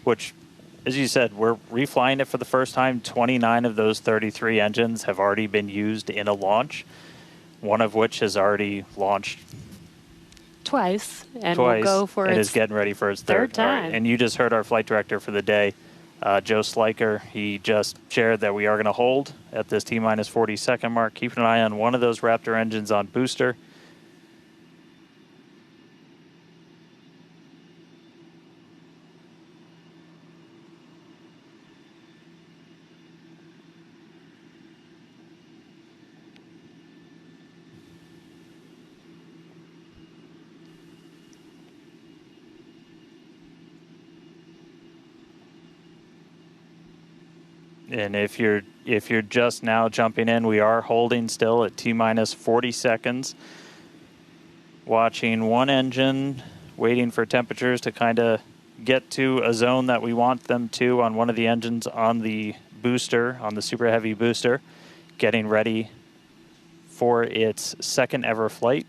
which, as you said, we're reflying it for the first time. 29 of those 33 engines have already been used in a launch, one of which has already launched twice, and will go for and its is getting ready for its third time. Right. And you just heard our flight director for the day, Joe Sliker. He just shared that we are going to hold at this T-minus 40-second mark. Keep an eye on one of those Raptor engines on booster. And if you're just now jumping in, we are holding still at T-minus 40 seconds. Watching one engine, waiting for temperatures to kind of get to a zone that we want them to on one of the engines on the booster, on the Super Heavy booster, getting ready for its second ever flight.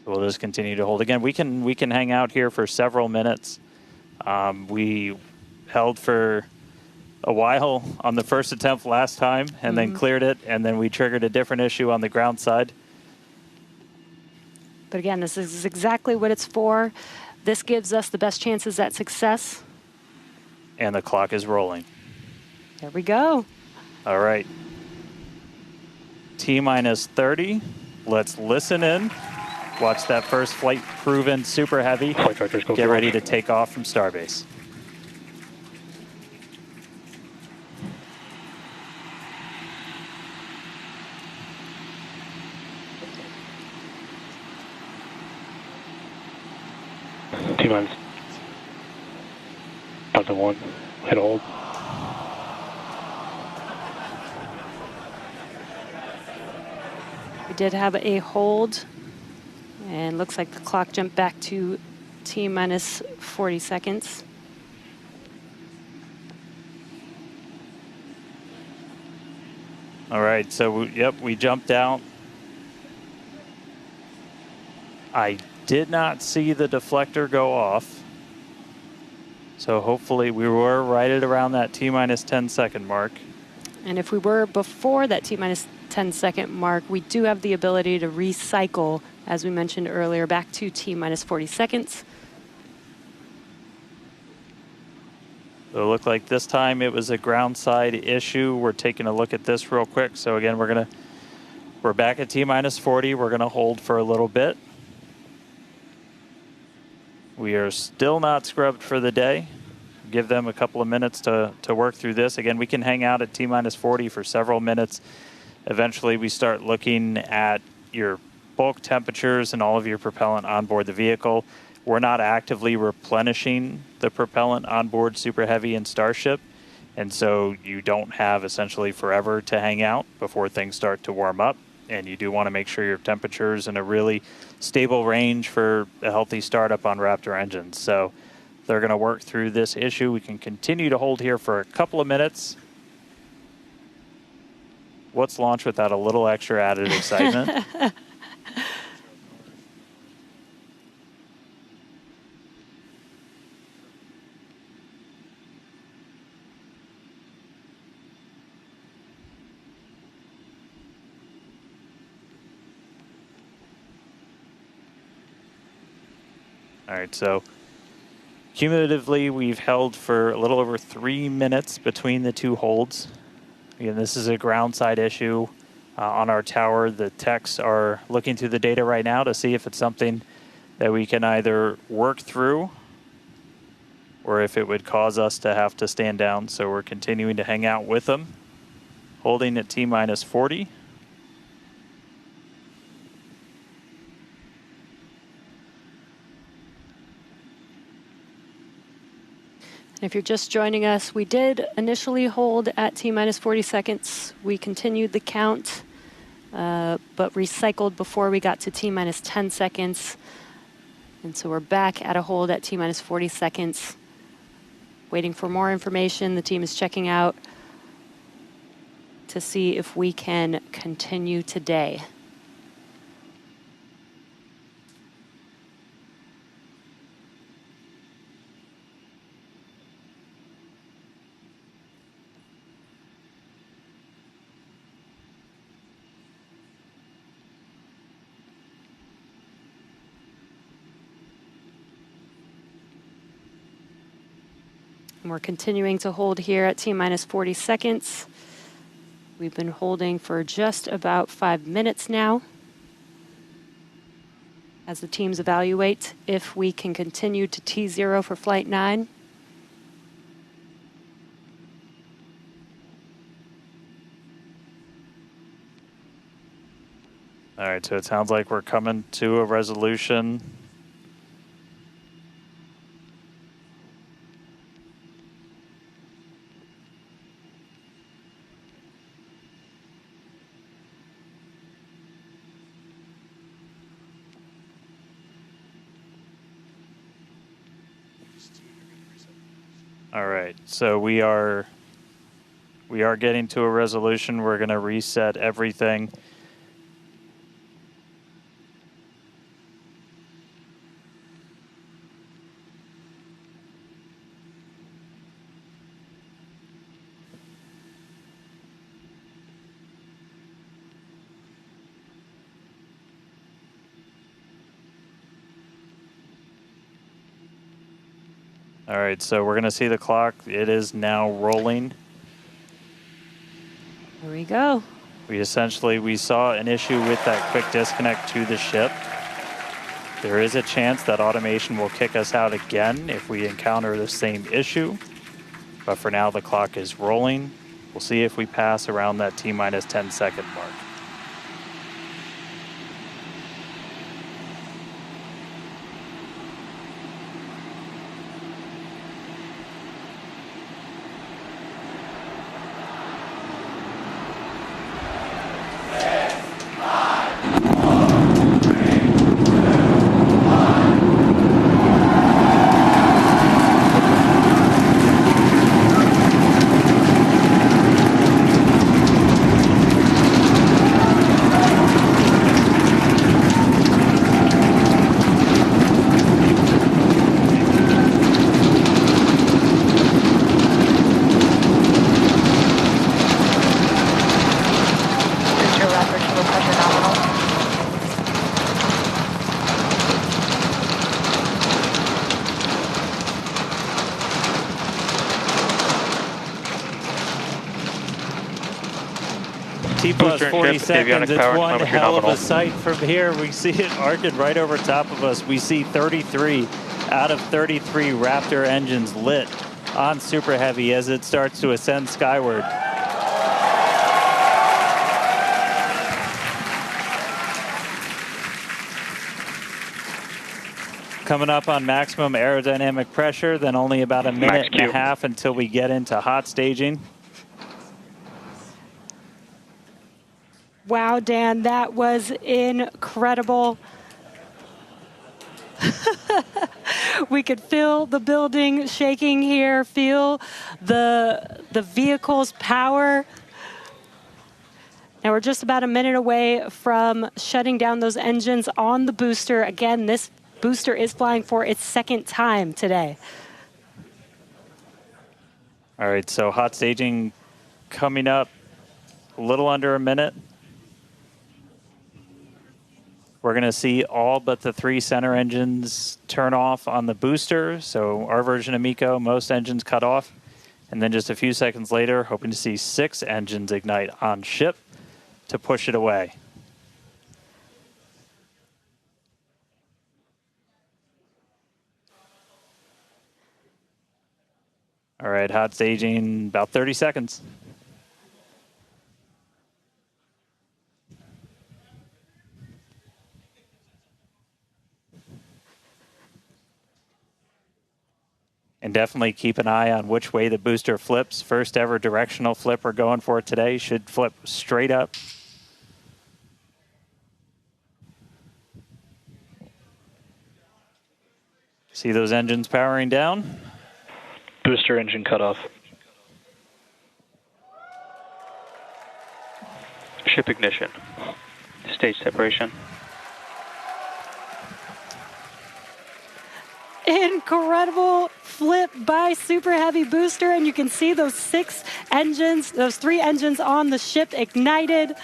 We'll just continue to hold. Again, we can hang out here for several minutes. We held for a while on the first attempt last time and then cleared it, and then we triggered a different issue on the ground side. But again, this is exactly what it's for. This gives us the best chances at success. And the clock is rolling. There we go. All right. T-minus 30. Let's listen in. Watch that first flight proven Super Heavy. Get ready to take off from Starbase. T-minus 1, hit hold. We did have a hold, and looks like the clock jumped back to T-minus 40 seconds. All right, so we jumped out. I did not see the deflector go off. So hopefully we were right at around that T-minus 10-second mark. And if we were before that T-minus 10-second mark, we do have the ability to recycle, as we mentioned earlier, back to T-minus 40 seconds. So it looked like this time it was a ground side issue. We're taking a look at this real quick. So again, we're back at T-minus 40. We're gonna hold for a little bit. We are still not scrubbed for the day. Give them a couple of minutes to work through this. Again, we can hang out at T-minus 40 for several minutes. Eventually, we start looking at your bulk temperatures and all of your propellant on board the vehicle. We're not actively replenishing the propellant on board Super Heavy and Starship, and so you don't have essentially forever to hang out before things start to warm up. And you do want to make sure your temperature's in a really stable range for a healthy startup on Raptor engines. So they're going to work through this issue. We can continue to hold here for a couple of minutes. What's launch without a little extra added excitement? All right, so cumulatively, we've held for a little over 3 minutes between the two holds. Again, this is a ground side issue on our tower. The techs are looking through the data right now to see if it's something that we can either work through or if it would cause us to have to stand down. So we're continuing to hang out with them, holding at T-minus 40. If you're just joining us, we did initially hold at T-minus 40 seconds. We continued the count, but recycled before we got to T-minus 10 seconds. And so we're back at a hold at T-minus 40 seconds, waiting for more information. The team is checking out to see if we can continue today. And we're continuing to hold here at T-minus 40 seconds. We've been holding for just about 5 minutes now as the teams evaluate if we can continue to T0 for Flight 9. All right, so it sounds like we're coming to a resolution. All right, so we are getting to a resolution. We're going to reset everything. All right, so we're going to see the clock. It is now rolling. Here we go. We saw an issue with that quick disconnect to the ship. There is a chance that automation will kick us out again if we encounter the same issue. But for now, the clock is rolling. We'll see if we pass around that T-minus 10-second mark. T-plus 40 seconds, it's one hell of a sight from here. We see it arcing right over top of us. We see 33 out of 33 Raptor engines lit on Super Heavy as it starts to ascend skyward. Coming up on maximum aerodynamic pressure, then only about a minute and a half until we get into hot staging. Wow, Dan, that was incredible. We could feel the building shaking here, feel the vehicle's power. Now we're just about a minute away from shutting down those engines on the booster. Again, this booster is flying for its second time today. All right, so hot staging coming up a little under a minute. We're going to see all but the 3 center engines turn off on the booster. So our version of MECO, most engines cut off. And then just a few seconds later, hoping to see 6 engines ignite on ship to push it away. All right, hot staging, about 30 seconds. And definitely keep an eye on which way the booster flips. First ever directional flip we're going for today. Should flip straight up. See those engines powering down? Booster engine cutoff. Ship ignition. Stage separation. Incredible flip by Super Heavy booster, and you can see those 6 engines, those 3 engines on the ship ignited.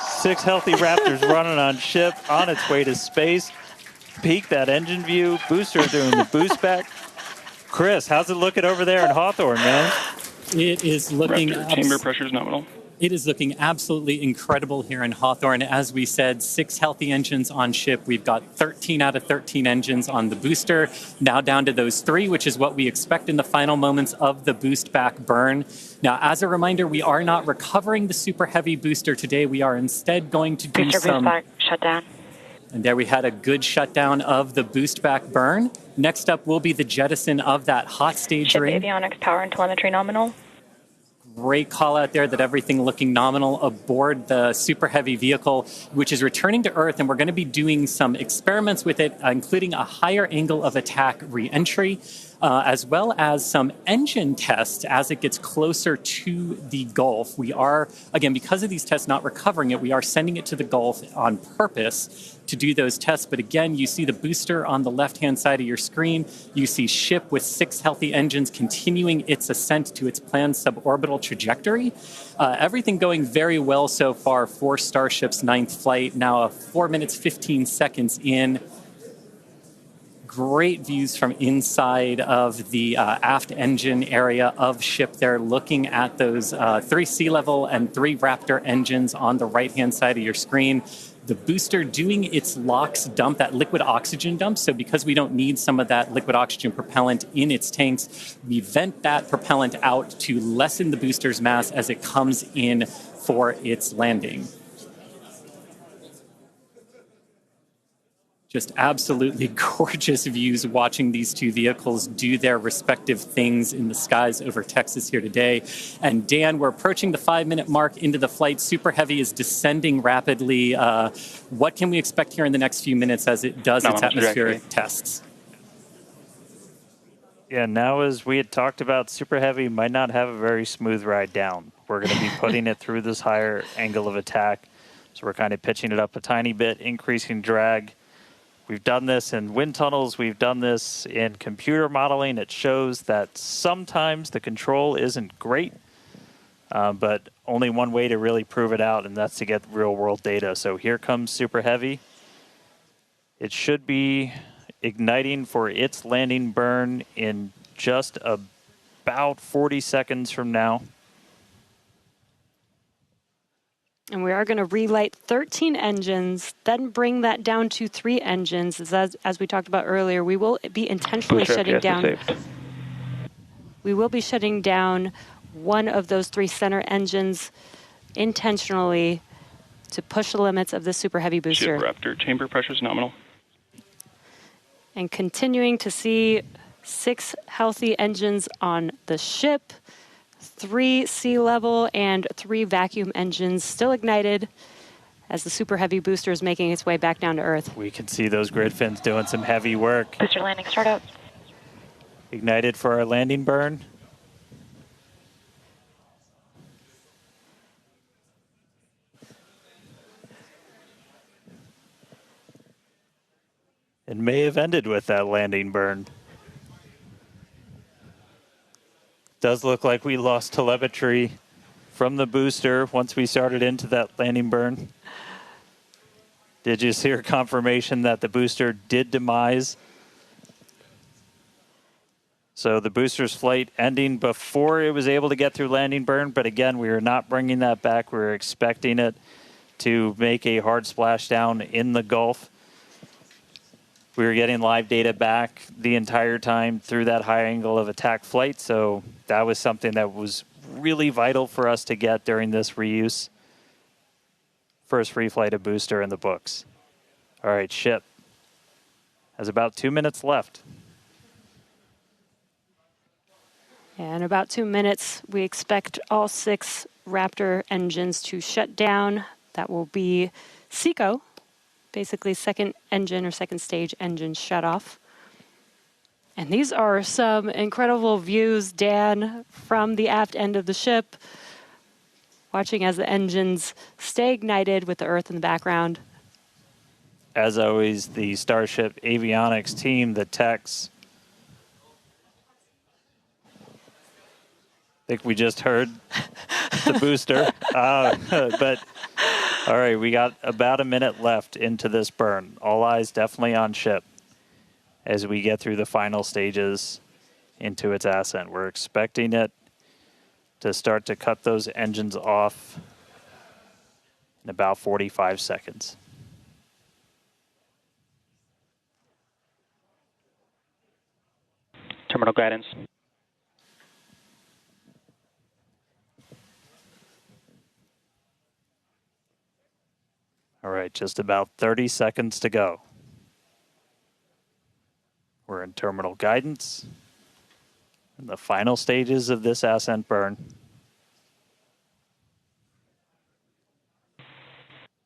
6 healthy Raptors running on ship, on its way to space. Peek that engine view. Booster doing the boost back. Chris, how's it looking over there in Hawthorne, man? It is looking chamber pressure is nominal. It is looking absolutely incredible here in Hawthorne. As we said, 6 healthy engines on ship. We've got 13 out of 13 engines on the booster, now down to those 3, which is what we expect in the final moments of the boost back burn. Now, as a reminder, we are not recovering the Super Heavy booster today. We are instead going to do some... Boost back, shut down. And there we had a good shutdown of the boost back burn. Next up will be the jettison of that hot stage Ship ring. avionics, power and telemetry nominal. Great call out there that everything looking nominal aboard the Super Heavy vehicle, which is returning to Earth, and we're going to be doing some experiments with it, including a higher angle of attack re-entry, as well as some engine tests as it gets closer to the Gulf. We are, again, because of these tests not recovering it, we are sending it to the Gulf on purpose to do those tests. But again, you see the booster on the left-hand side of your screen. You see ship with 6 healthy engines continuing its ascent to its planned suborbital trajectory. Everything going very well so far for Starship's 9th flight. Now 4 minutes, 15 seconds in. Great views from inside of the aft engine area of ship there, looking at those 3 sea level and 3 Raptor engines on the right-hand side of your screen. The booster doing its LOX dump, that liquid oxygen dump. So because we don't need some of that liquid oxygen propellant in its tanks, we vent that propellant out to lessen the booster's mass as it comes in for its landing. Just absolutely gorgeous views watching these 2 vehicles do their respective things in the skies over Texas here today. And Dan, we're approaching the 5-minute mark into the flight. Super Heavy is descending rapidly. What can we expect here in the next few minutes as it does its atmospheric tests? Yeah, now as we had talked about, Super Heavy might not have a very smooth ride down. We're going to be putting it through this higher angle of attack. So we're kind of pitching it up a tiny bit, increasing drag. We've done this in wind tunnels. We've done this in computer modeling. It shows that sometimes the control isn't great, but only one way to really prove it out, and that's to get real-world data. So here comes Super Heavy. It should be igniting for its landing burn in just about 40 seconds from now. And we are going to relight 13 engines, then bring that down to 3 engines. As we talked about earlier, we will be intentionally shutting down. We will be shutting down one of those 3 center engines intentionally to push the limits of the Super Heavy booster. Ship Raptor, chamber pressure is nominal. And continuing to see 6 healthy engines on the ship. 3 sea level and 3 vacuum engines still ignited as the Super Heavy booster is making its way back down to Earth. We can see those grid fins doing some heavy work. Booster landing startup. Ignited for our landing burn. It may have ended with that landing burn. Does look like we lost telemetry from the booster once we started into that landing burn. Did you hear confirmation that the booster did demise? So the booster's flight ending before it was able to get through landing burn, but again, we are not bringing that back. We're expecting it to make a hard splashdown in the Gulf. We were getting live data back the entire time through that high angle of attack flight, so that was something that was really vital for us to get during this reuse. First free flight of booster in the books. All right, ship has about 2 minutes left. In about 2 minutes, we expect all 6 Raptor engines to shut down. That will be SECO. Basically second engine or second stage engine shut off. And these are some incredible views, Dan, from the aft end of the ship, watching as the engines stay ignited with the Earth in the background. As always, the Starship avionics team, the techs. I think we just heard the booster. But all right, we got about a minute left into this burn. All eyes definitely on ship as we get through the final stages into its ascent. We're expecting it to start to cut those engines off in about 45 seconds. Terminal guidance. All right, just about 30 seconds to go. We're in terminal guidance in the final stages of this ascent burn.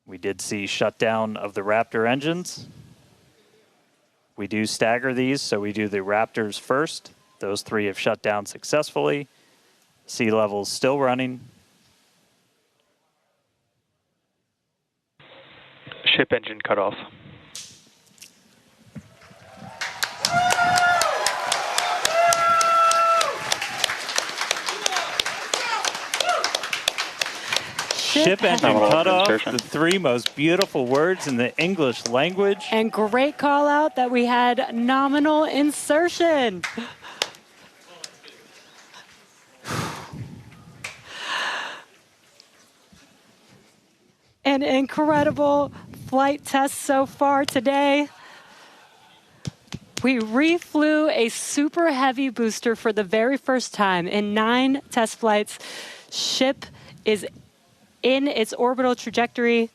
We did see shutdown of the Raptor engines. We do stagger these, so we do the Raptors first. Those 3 have shut down successfully. Sea level's still running. Ship engine cut off. Ship engine Nominal cut off, insertion. the 3 most beautiful words in the English language. And great call out that we had nominal insertion. An incredible flight test so far today. We reflew a super heavy booster for the very first time in 9 test flights. Ship is in its orbital trajectory.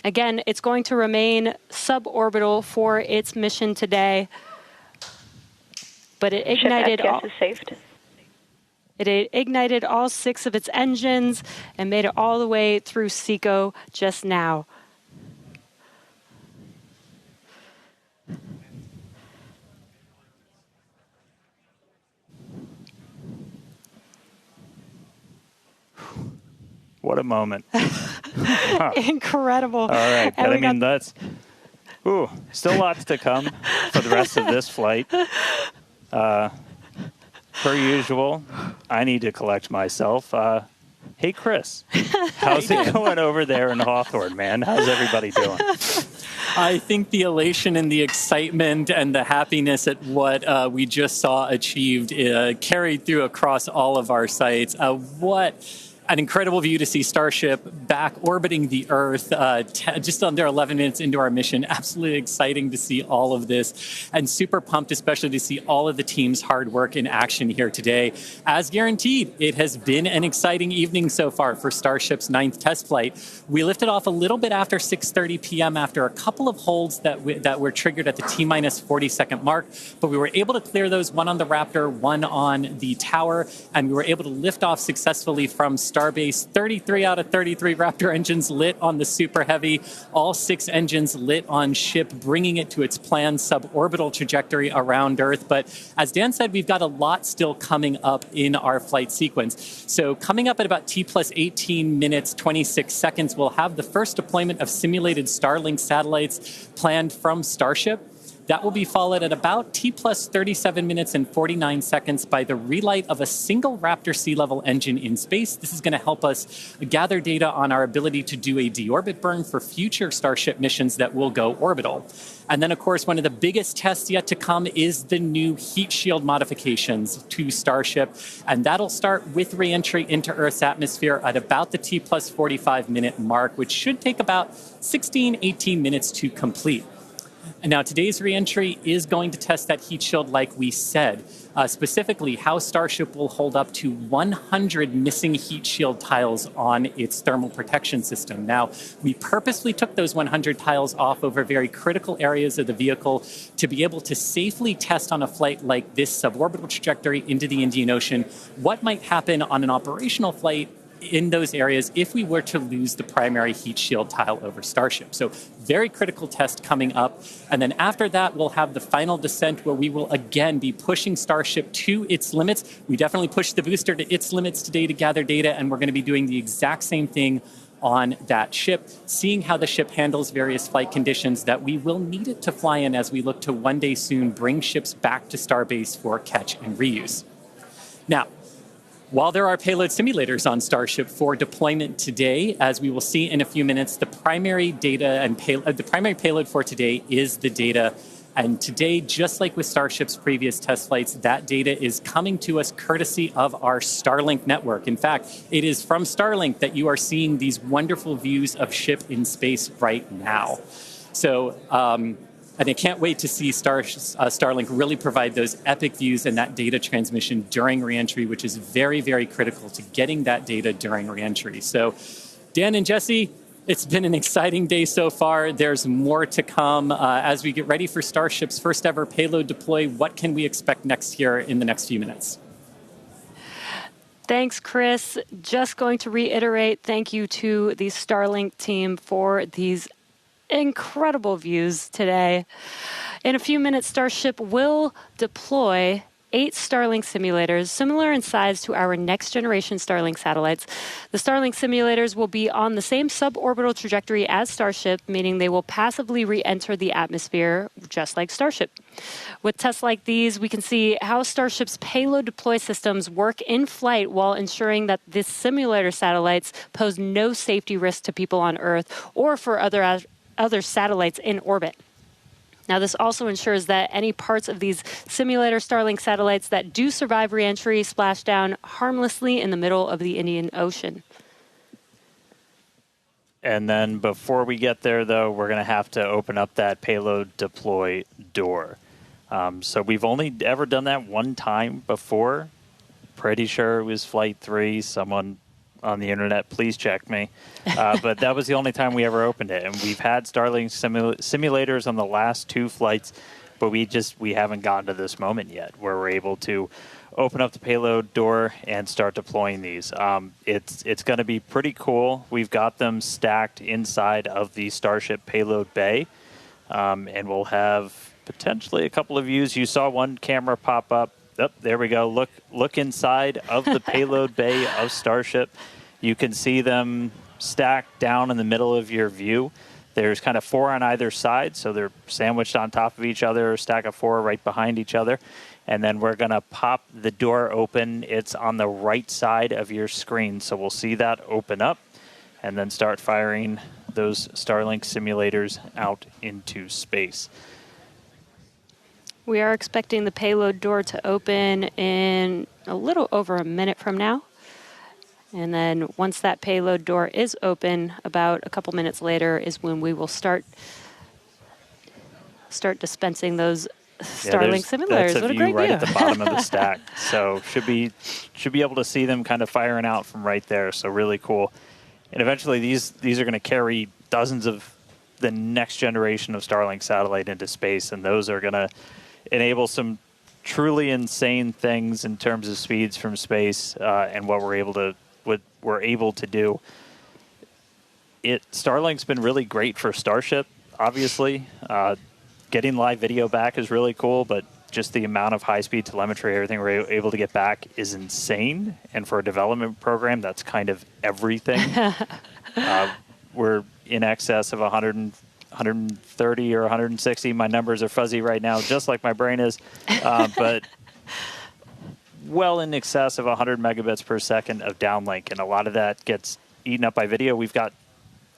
Again, it's going to remain suborbital for its mission today. But it ignited Ship F-gas is saved. It ignited all 6 of its engines and made it all the way through SECO just now. What a moment. Huh. Incredible. All right, And but we I mean, got- that's still lots to come for the rest of this flight. Per usual, I need to collect myself. Hey, Chris, how's it going over there in Hawthorne, man? How's everybody doing? I think the elation and the excitement and the happiness at what we just saw achieved carried through across all of our sites. What an incredible view to see Starship back orbiting the Earth just under 11 minutes into our mission. Absolutely exciting to see all of this, and super pumped especially to see all of the team's hard work in action here today. As guaranteed, it has been an exciting evening so far for Starship's 9th test flight. We lifted off a little bit after 6:30 p.m. after a couple of holds that were triggered at the T-minus 40-second mark, but we were able to clear those, one on the Raptor, one on the tower, and we were able to lift off successfully from Starbase. 33 out of 33 Raptor engines lit on the Super Heavy, all 6 engines lit on Ship, bringing it to its planned suborbital trajectory around Earth. But as Dan said, we've got a lot still coming up in our flight sequence. So coming up at about T plus 18 minutes, 26 seconds, we'll have the first deployment of simulated Starlink satellites planned from Starship. That will be followed at about T plus 37 minutes and 49 seconds by the relight of a single Raptor sea level engine in space. This is going to help us gather data on our ability to do a deorbit burn for future Starship missions that will go orbital. And then, of course, one of the biggest tests yet to come is the new heat shield modifications to Starship. And that'll start with reentry into Earth's atmosphere at about the T plus 45 minute mark, which should take about 16, 18 minutes to complete. And now today's reentry is going to test that heat shield like we said, specifically how Starship will hold up to 100 missing heat shield tiles on its thermal protection system. Now, we purposely took those 100 tiles off over very critical areas of the vehicle to be able to safely test on a flight like this suborbital trajectory into the Indian Ocean what might happen on an operational flight in those areas if we were to lose the primary heat shield tile over Starship. So very critical test coming up. And then after that, we'll have the final descent where we will again be pushing Starship to its limits. We definitely pushed the booster to its limits today to gather data, and we're going to be doing the exact same thing on that ship, seeing how the ship handles various flight conditions that we will need it to fly in as we look to one day soon bring ships back to Starbase for catch and reuse. Now, while there are payload simulators on Starship for deployment today, as we will see in a few minutes, the primary data and the primary payload for today is the data And today, just like with Starship's previous test flights, that data is coming to us courtesy of our Starlink network. In fact, it is from Starlink that you are seeing these wonderful views of ship in space right now. So, and I can't wait to see Starlink really provide those epic views and that data transmission during reentry, which is very, very critical to getting that data during reentry. So, Dan and Jesse, it's been an exciting day so far. There's more to come. As we get ready for Starship's first ever payload deploy, what can we expect next here in the next few minutes? Thanks, Chris. Just going to reiterate, thank you to the Starlink team for these incredible views today. In a few minutes, Starship will deploy 8 Starlink simulators, similar in size to our next generation Starlink satellites. The Starlink simulators will be on the same suborbital trajectory as Starship, meaning they will passively re-enter the atmosphere, just like Starship. With tests like these, we can see how Starship's payload deploy systems work in flight while ensuring that the simulator satellites pose no safety risk to people on Earth or for other satellites in orbit. Now, this also ensures that any parts of these simulator Starlink satellites that do survive reentry splash down harmlessly in the middle of the Indian Ocean. And then before we get there, though, we're going to have to open up that payload deploy door. So we've only ever done that one time before. Pretty sure it was Flight 3. Someone on the internet, please check me. But that was the only time we ever opened it. And we've had Starlink simulators on the last 2 flights, but we haven't gotten to this moment yet where we're able to open up the payload door and start deploying these. It's going to be pretty cool. We've got them stacked inside of the Starship payload bay, and we'll have potentially a couple of views. You saw one camera pop up. Oh, there we go. Look inside of the payload bay of Starship. You can see them stacked down in the middle of your view. There's kind of 4 on either side, so they're sandwiched on top of each other, a stack of 4 right behind each other. And then we're going to pop the door open. It's on the right side of your screen, so we'll see that open up and then start firing those Starlink simulators out into space. We are expecting the payload door to open in a little over a minute from now. And then once that payload door is open, about a couple minutes later is when we will start dispensing those Starlink simulators. That's a what a view great right view. at the bottom of the stack. So should be able to see them kind of firing out from right there. So really cool. And eventually these are going to carry dozens of the next generation of Starlink satellite into space, and those are going to enable some truly insane things in terms of speeds from space and what we're able to do. Starlink's been really great for Starship, obviously. Getting live video back is really cool, but just the amount of high-speed telemetry, everything we're able to get back is insane. And for a development program, that's kind of everything. We're in excess of 130 or 160. My numbers are fuzzy right now, just like my brain is. But well in excess of 100 megabits per second of downlink, and a lot of that gets eaten up by video. We've got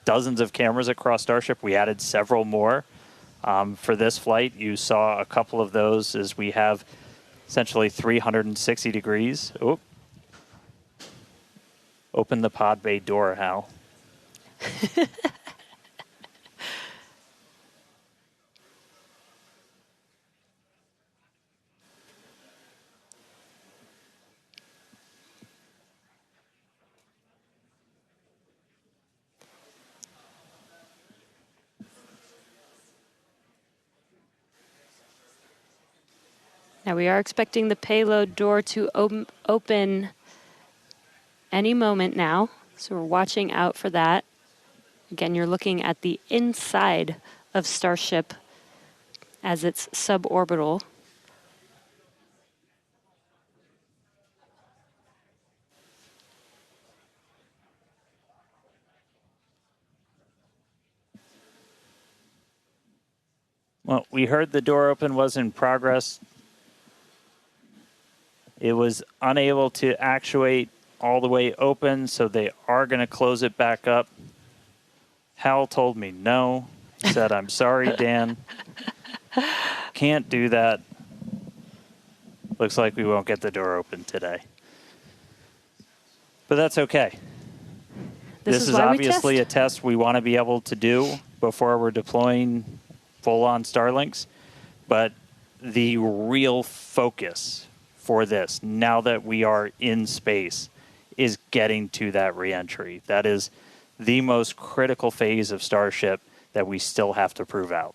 dozens of cameras across Starship. We added several more for this flight. You saw a couple of those as we have essentially 360 degrees. Oop. Open the pod bay door, Hal. Now we are expecting the payload door to open any moment now, so we're watching out for that. Again, you're looking at the inside of Starship as it's suborbital. Well, we heard the door open was in progress. It was unable to actuate all the way open, so they are going to close it back up. Hal told me no. He said, I'm sorry, Dan. Can't do that. Looks like we won't get the door open today. But that's okay. This is why we obviously test. a test we want to be able to do before we're deploying full-on Starlinks. But the real focus for this, now that we are in space, is getting to that reentry. That is the most critical phase of Starship that we still have to prove out.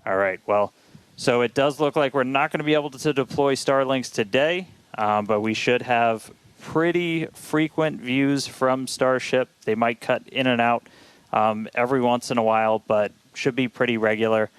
All right, well, so it does look like we're not going to be able to deploy Starlinks today, but we should have pretty frequent views from Starship. They might cut in and out every once in a while, but should be pretty regular.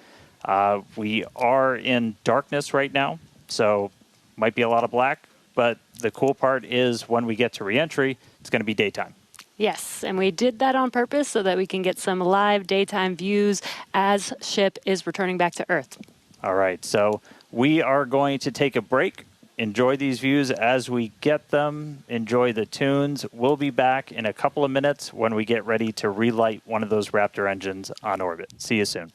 We are in darkness right now, so might be a lot of black, but the cool part is when we get to reentry, it's going to be daytime. Yes, and we did that on purpose so that we can get some live daytime views as ship is returning back to Earth. All right, so we are going to take a break. Enjoy these views as we get them. Enjoy the tunes. We'll be back in a couple of minutes when we get ready to relight one of those Raptor engines on orbit. See you soon.